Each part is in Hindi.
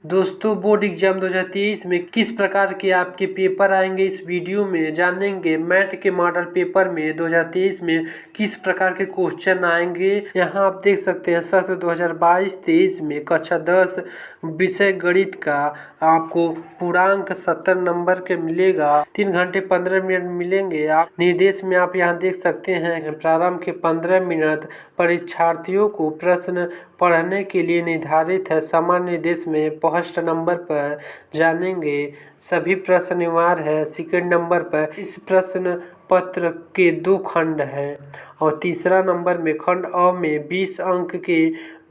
दोस्तों, बोर्ड एग्जाम 2023 में किस प्रकार के आपके पेपर आएंगे इस वीडियो में जानेंगे। मैथ के मॉडल पेपर में 2023 में किस प्रकार के क्वेश्चन आएंगे। यहाँ आप देख सकते हैं सत्र 2022-23 में कक्षा 10 विषय गणित का आपको पूर्णांक 70 नंबर के मिलेगा। 3 घंटे 15 मिनट मिलेंगे। आप निर्देश में आप यहाँ देख सकते हैं प्रारंभ के 15 मिनट परीक्षार्थियों को प्रश्न पढ़ने के लिए निर्धारित है। सामान्य निर्देश में फर्स्ट नंबर पर जानेंगे सभी प्रश्न अनिवार्य है। सेकंड नंबर पर इस प्रश्न पत्र के 2 खंड हैं और तीसरा नंबर में खंड अ में 20 अंक के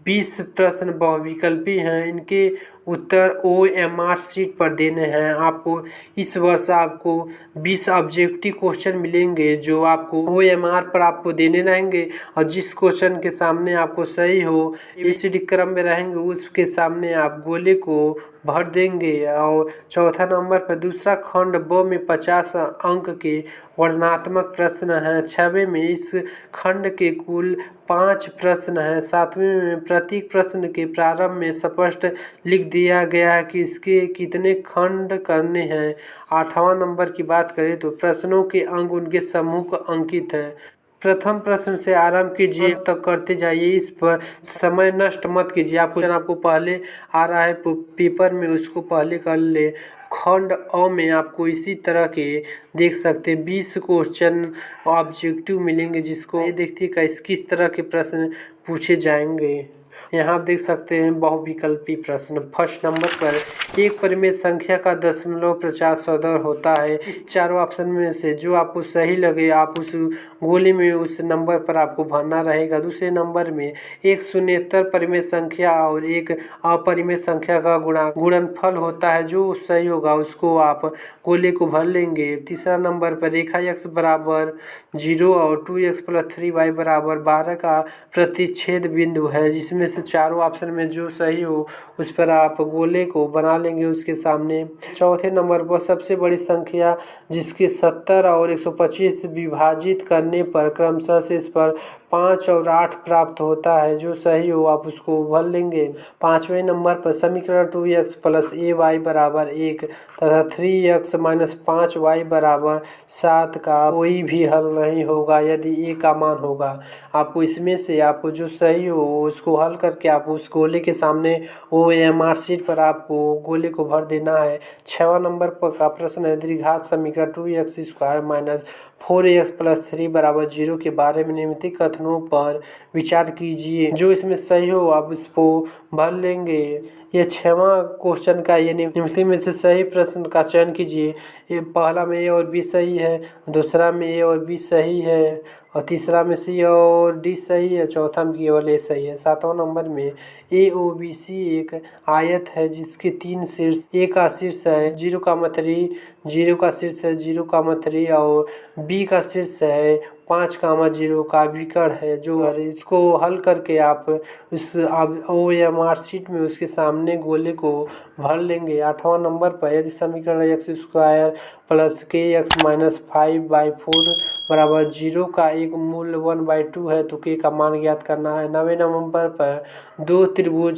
20 प्रश्न बहुविकल्पी हैं। इनके उत्तर OMR शीट पर देने हैं। आपको इस वर्ष आपको 20 ऑब्जेक्टिव क्वेश्चन मिलेंगे जो आपको OMR पर आपको देने रहेंगे और जिस क्वेश्चन के सामने आपको सही हो ABCD क्रम में रहेंगे उसके सामने आप गोले को भर देंगे। और चौथा नंबर पर दूसरा खंड ब में 50 अंक के वर्णनात्मक प्रश्न हैं। 6वें में इस खंड के कुल 5 प्रश्न हैं। 7वें में प्रत्येक प्रश्न के प्रारंभ में स्पष्ट लिख दिया गया है कि इसके कितने खंड करने हैं। 8वां नंबर की बात करें तो प्रश्नों के अंक उनके समूह को अंकित है। प्रथम प्रश्न से आरंभ कीजिए तक करते जाइए। इस पर समय नष्ट मत कीजिए। आपको पहले आ रहा है पेपर में उसको पहले कर ले। खंड अ में आपको इसी तरह के देख सकते हैं 20 क्वेश्चन ऑब्जेक्टिव मिलेंगे जिसको ये देखिए किस तरह के प्रश्न पूछे जाएंगे। यहाँ आप देख सकते हैं बहुविकल्पी प्रश्न। फर्स्ट नंबर पर एक परिमेय संख्या का 0.50 होता है। इस चारों ऑप्शन में से जो आपको सही लगे आप उस गोली में उस नंबर पर आपको भरना रहेगा। दूसरे नंबर में एक शून्येतर परिमेय संख्या और एक अपरिमेय संख्या का गुणनफल होता है। जो सही होगा उसको आप गोले को भर लेंगे। तीसरा नंबर पर रेखा x बराबर 0 और 2x + 3y बराबर 12 का प्रतिच्छेद बिंदु है। जिसमें से चारों ऑप्शन में जो सही हो उस पर आप गोले को बना लेंगे उसके सामने। चौथे नंबर पर सबसे बड़ी संख्या जिसके 70 और 125 विभाजित करने पर क्रमशः से इस पर 5 और 8 प्राप्त होता है। जो सही हो आप उसको भर लेंगे। 5वें नंबर पर समीकरण 2x + ay बराबर 1 तथा 3x - 5y बराबर 7 का कोई भी हल नहीं होगा यदि a का मान होगा। आपको इसमें से आपको जो सही हो उसको हल करके आप उस गोले के सामने OMR शीट पर आपको गोले को भर देना है। 6वां नंबर पर का प्रश्न है द्विघात समीकरण 2x² - 4x + 3 बराबर 0 के बारे में निम्नलिखित कथनों पर विचार कीजिए। जो इसमें सही हो आप उसको भर लेंगे। ये 6वां क्वेश्चन का ये निम्नलिखित में से सही प्रश्न का चयन कीजिए। ये पहला में A और B सही है, दूसरा में A और B सही है और तीसरा में C और D सही है, चौथा में केवल A सही है। 7वां नंबर में AOBC एक आयत है जिसके 3 शीर्ष। A का शीर्ष है 0,3, 0 का शीर्ष है 0,3 और B का शीर्ष है 5,0 का विकर्ण है। जो इसको हल करके आप उस OMR शीट में उसके सामने गोले को भर लेंगे। 8वां नंबर पर यदि समीकरण x² + kx - 5/4 बराबर 0 का एक मूल 1/2 है तो k का मान ज्ञात करना है। 9वें नंबर पर दो त्रिभुज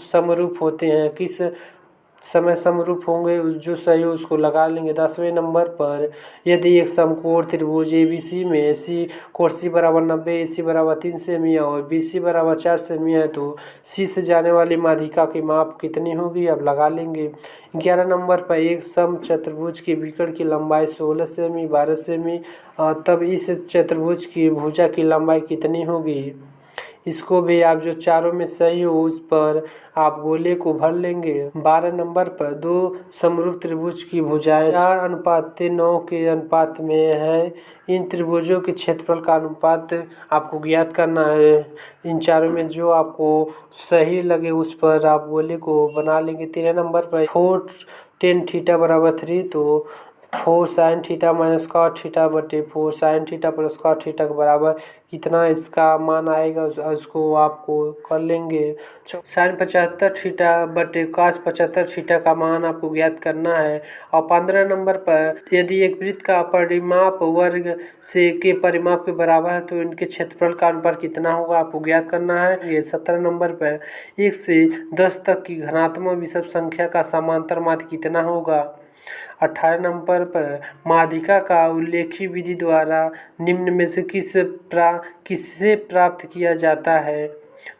समरूप होते हैं, किस समय समरूप होंगे जो सही हो उसको लगा लेंगे। 10वें नंबर पर यदि एक समकोण त्रिभुज ABC में AC कोण C बराबर 90, AC बराबर 3 सेमी और BC बराबर 4 सेमी है तो C से जाने वाली माध्यिका की माप कितनी होगी अब लगा लेंगे। 11 नंबर पर एक समचतुर्भुज के विकर्ण की लंबाई 16 सेमी 12 सेमी तब इस चतुर्भुज की भुजा की लंबाई कितनी होगी। इसको भी आप जो चारों में सही हो उस पर आप गोले को भर लेंगे। 12 नंबर पर दो समरूप त्रिभुज की भुजाएं 4:9 के अनुपात में है। इन त्रिभुजों के क्षेत्रफल का अनुपात आपको ज्ञात करना है। इन चारों में जो आपको सही लगे उस पर आप गोले को बना लेंगे। 13 नंबर पर 4 tan θ बराबर 3 तो 4 sine theta minus cot theta बटे 4 sine theta plus cot theta के बराबर कितना इसका मान आएगा उसको आपको कर लेंगे। साइन 75 थीटा बटे कॉस 75 थीटा का मान आपको ज्ञात करना है। और 15 नंबर पर यदि एक वृत्त का परिमाप वर्ग से के परिमाप के बराबर है तो इनके क्षेत्रफल का अनुपात कितना होगा आपको ज्ञात करना है। ये 17 नंबर पर 1 से 10 तक की घनात्मक विषम संख्या का समांतर माध्य कितना होगा। 18 नंबर पर माध्यिका का उल्लेखी विधि द्वारा निम्न में से किससे प्राप्त किया जाता है।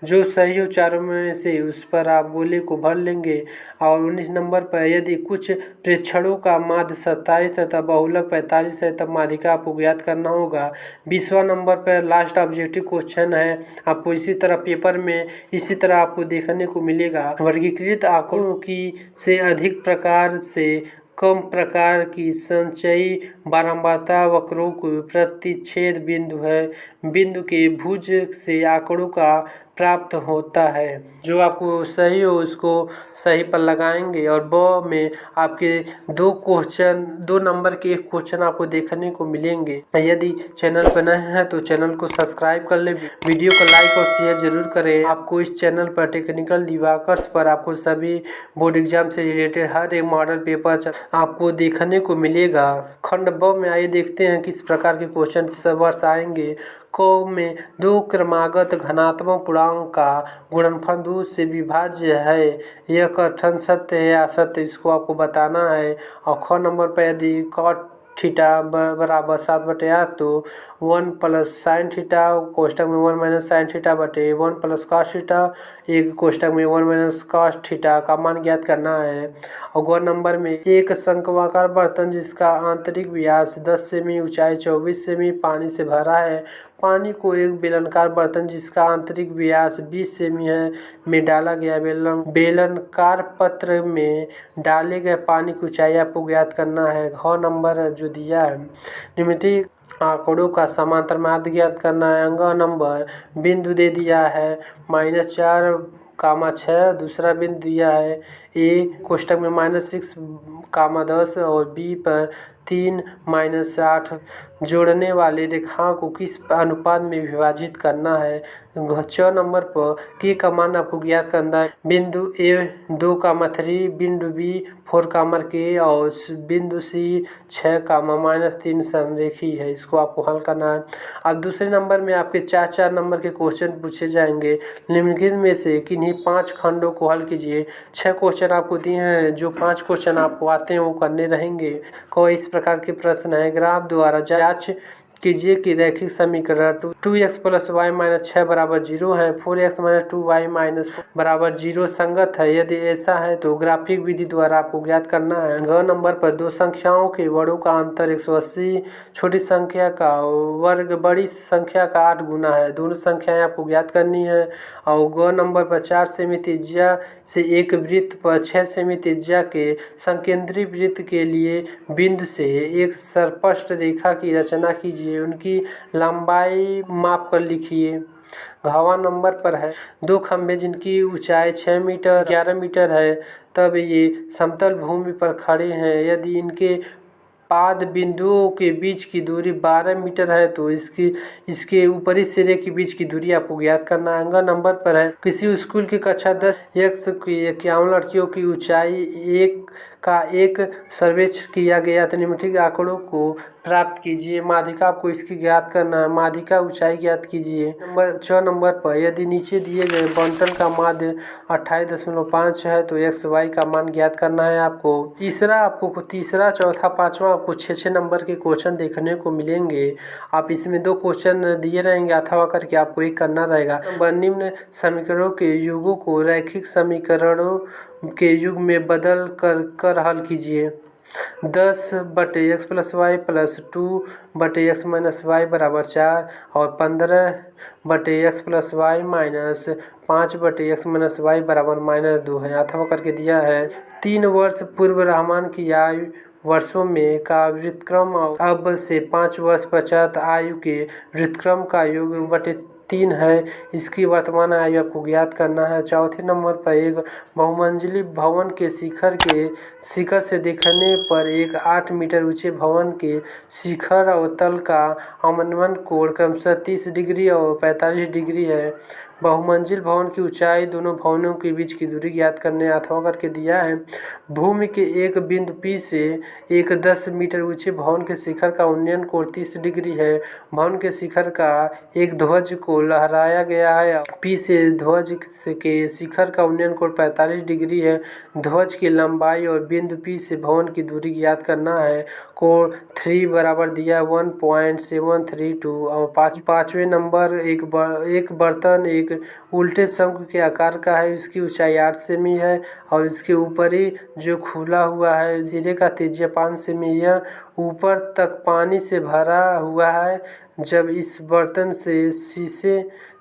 जो सही हो चारों में से उस पर आप गोले को भर लेंगे। और 19 नंबर पर यदि कुछ प्रेक्षणों का माध्य 27 तथा बहुलक 45 है तब माध्यिका आपको ज्ञात करना होगा। 20वां नंबर पर लास्ट ऑब्जेक्टिव क्वेश्चन है। आपको इसी तरह पेपर में इसी तरह आपको देखने को मिलेगा। वर्गीकृत आंकड़ों की से अधिक प्रकार से कम प्रकार की संचयी बारंबारता वक्रों को प्रतिच्छेद बिंदु है। बिंदु के भुज से आंकड़ों का प्राप्त होता है। जो आपको सही हो उसको सही पर लगाएंगे। और ब में आपके 2 नंबर के एक क्वेश्चन आपको देखने को मिलेंगे। यदि चैनल पर नए हैं तो चैनल को सब्सक्राइब कर ले, वीडियो को लाइक और शेयर जरूर करें। आपको इस चैनल पर टेक्निकल दिवाकर्स पर आपको सभी बोर्ड एग्जाम से रिलेटेड हर एक मॉडल पेपर आपको देखने को मिलेगा। खंड ब में आइए देखते हैं किस प्रकार के क्वेश्चन इस वर्ष आएंगे। क में 2 क्रमागत धनात्मक पूर्णांक का गुणनफल 2 से विभाज्य है, यह कथन सत्य है या असत्य इसको आपको बताना है। और ख नंबर पर यदि कॉट थीटा बराबर 7/8 तो 1 प्लस साइन थीटा कोष्टक में 1 माइनस साइन थीटा बटे 1 प्लस कॉस थीटा एक कोष्टक में 1 माइनस कॉस थीटा का मान ज्ञात करना है। और ग नंबर में एक शंक्वाकार बर्तन जिसका आंतरिक व्यास 10 सेमी ऊंचाई 24 सेमी पानी से भरा है। पानी को एक बेलनाकार बर्तन जिसका आंतरिक व्यास 20 सेमी है में डाला गया। बेलनाकार पात्र में डाले गए पानी की ऊंचाई आपको ज्ञात करना है। घ नंबर जो दिया है निम्नलिखित आंकड़ों का समांतर माध्य ज्ञात करना है। अंग नंबर बिंदु दे दिया है -4, 6। दूसरा बिंदु दिया है ए कोष्टक में -6, 10 और बी पर 3, -8 जोड़ने वाले रेखाओं को किस अनुपात में विभाजित करना है। 6 नंबर पर के का मान आपको ज्ञात करना है। बिंदु ए 2, 3, बिंदु बी 4, के और बिंदु सी 6, -3 संरेखी है। इसको आपको हल करना है। अब दूसरे नंबर में आपके 4 नंबर के क्वेश्चन पूछे जाएंगे। निम्नलिखित में से किन्हीं 5 खंडों को हल कीजिए। 6 क्वेश्चन आपको दिए हैं, जो 5 क्वेश्चन आपको आते हैं वो करने रहेंगे। कोई इस प्रकार के प्रश्न है। ग्राफ द्वारा जांच कीजिए कि रैखिक समीकरण 2x + y - 6 = 0 है, 4x - 2y - बराबर 0 संगत है। यदि ऐसा है तो ग्राफिक विधि द्वारा आपको ज्ञात करना है। घ नंबर पर 2 संख्याओं के वर्गों का अंतर 180, छोटी संख्या का वर्ग बड़ी संख्या का 8 गुना है। दोनों संख्याएं आपको ज्ञात करनी है। और ग नंबर पर 4 सेमी त्रिज्या से एक वृत्त पर 6 सेमी त्रिज्या के संकेंद्री वृत्त के लिए बिंदु से एक स्पष्ट रेखा की रचना कीजिए, उनकी लंबाई माप कर लिखिए। घवा नंबर पर है 2 खंभे जिनकी ऊंचाई 6 मीटर 11 मीटर है, तब ये समतल भूमि पर खड़े हैं। यदि इनके पाद बिंदुओं के बीच की दूरी 12 मीटर है तो इसके ऊपरी सिरे के बीच की दूरी आपको ज्ञात करना है। अंगा नंबर पर है किसी स्कूल की कक्षा 10 की 51 लड़कियों की ऊंचाई एक सर्वेक्षण किया गया तो निम्नलिखित आंकड़ों को प्राप्त कीजिए। माध्यिका आपको इसकी ज्ञात करना है। माध्यिका ऊंचाई ज्ञात कीजिए। 6 नंबर पर यदि नीचे दिए गए बंटन का माध्य 28.5 है तो x y का मान ज्ञात करना है आपको। तीसरा चौथा पांचवा आपको 6 नंबर के क्वेश्चन देखने को मिलेंगे। आप इसमें 2 क्वेश्चन दिए रहेंगे अथवा करके आपको एक करना रहेगा। निम्न समीकरणों के युगों को रैखिक समीकरणों के युग में बदल कर हल कीजिए। 10/x + y + 2/x - y = 4 और 15/x + y - 5/x - y = -2 है। अथवा करके दिया है। 3 वर्ष पूर्व रहमान की आयु वर्षों में का व्युत्क्रम अब से 5 वर्ष पश्चात आयु के व्युत्क्रम का योग 3 है। इसकी वर्तमान आयु आपको ज्ञात करना है। चौथे नंबर पर एक बहुमंजिली भवन के शिखर से देखने पर एक 8 मीटर ऊंचे भवन के शिखर और तल का अवनमन कोण क्रमशः 30 डिग्री और 45 डिग्री है। बहुमंजिल भवन की ऊंचाई दोनों भवनों के बीच की दूरी ज्ञात करने अथवा करके दिया है। भूमि के एक बिंदु P से एक 10 मीटर ऊंचे भवन के शिखर का उन्नयन कोण 30 डिग्री है। भवन के शिखर का एक ध्वज को लहराया गया है। P से ध्वज के शिखर का उन्नयन कोण 45 डिग्री है। ध्वज की लंबाई और बिंदु P से भवन की दूरी ज्ञात करना है। कोण 3 बराबर दिया 1.732। और पाँचवें नंबर एक बर्तन एक उल्टे शंकु के आकार का है। इसकी ऊंचाई 8 सेमी है और इसके ऊपरी जो खुला हुआ है सिरे का त्रिज्या 5 सेमी। यह ऊपर तक पानी से भरा हुआ है। जब इस बर्तन से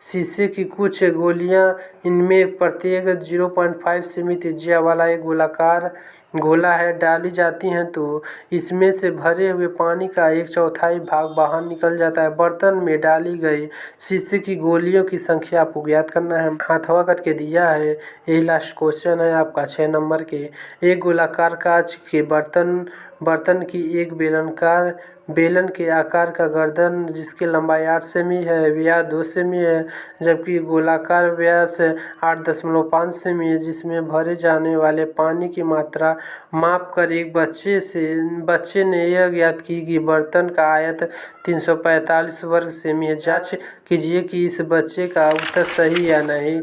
शीशे की कुछ गोलियां, इनमें प्रत्येक 0.5 सेमी त्रिज्या वाला एक गोलाकार गोला है, डाली जाती हैं तो इसमें से भरे हुए पानी का 1/4 भाग बाहर निकल जाता है। बर्तन में डाली गई शीशे की गोलियों की संख्या आपको ज्ञात करना है। अथवा करके दिया है। यही लास्ट क्वेश्चन है आपका 6 नंबर के। एक गोलाकार कांच के बर्तन की एक बेलन के आकार का गर्दन जिसकी लंबाई 8 सेमी है, व्यास 2 सेमी है, जबकि गोलाकार व्यास 8.5 सेमी है, जिसमें भरे जाने वाले पानी की मात्रा माप कर एक बच्चे ने यह ज्ञात की कि बर्तन का आयत 345 वर्ग सेमी है। जांच कीजिए कि इस बच्चे का उत्तर सही या नहीं।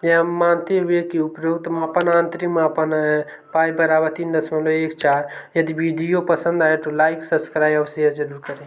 यह मानते हुए कि उपरोक्त मापन आंतरिक मापन है, पाई बराबर 3.14। यदि वीडियो पसंद आए तो लाइक, सब्सक्राइब और शेयर जरूर करें।